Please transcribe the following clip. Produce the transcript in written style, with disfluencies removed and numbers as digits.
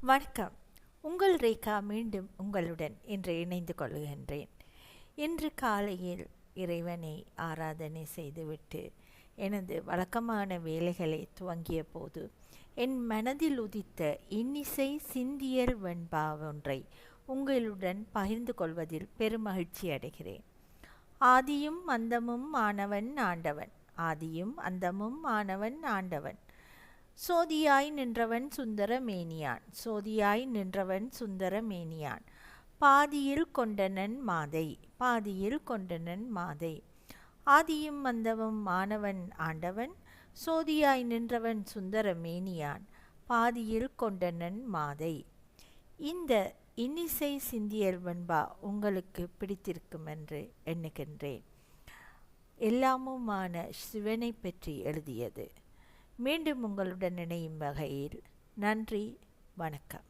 வணக்கம். உங்கள் ரேகா மீண்டும் உங்களுடன் இன்று இணைந்து கொள்கின்றேன். இன்று காலையில் இறைவனை ஆராதனை செய்துவிட்டு எனது வழக்கமான வேலைகளை துவங்கிய போது என் மனதில் உதித்த இன்னிசை சிந்தியல் வெண்பா ஒன்றை உங்களுடன் பகிர்ந்து கொள்வதில் பெருமகிழ்ச்சி அடைகிறேன். ஆதியும் அந்தமும் ஆனவன் ஆண்டவன், ஆதியும் அந்தமும் ஆனவன் ஆண்டவன். சோதியாய் நின்றவன் சுந்தர மேனியான், சோதியாய் நின்றவன் சுந்தர மேனியான். பாதியில் கொண்டனன் மாதை, பாதியில் கொண்டனன் மாதை. ஆதியும் அந்தமும் ஆனவன் ஆண்டவன், சோதியாய் நின்றவன் சுந்தர மேனியான். பாதியில் கொண்டனன் மாதை. இந்த இன்னிசை சிந்தியல் வெண்பா உங்களுக்கு பிடித்திருக்கும் என்று எண்ணுகின்றேன். எல்லாமுமான சிவனை பற்றி எழுதியது. மீண்டும் உங்களுடன் இணையும் வகையில் நன்றி, வணக்கம்.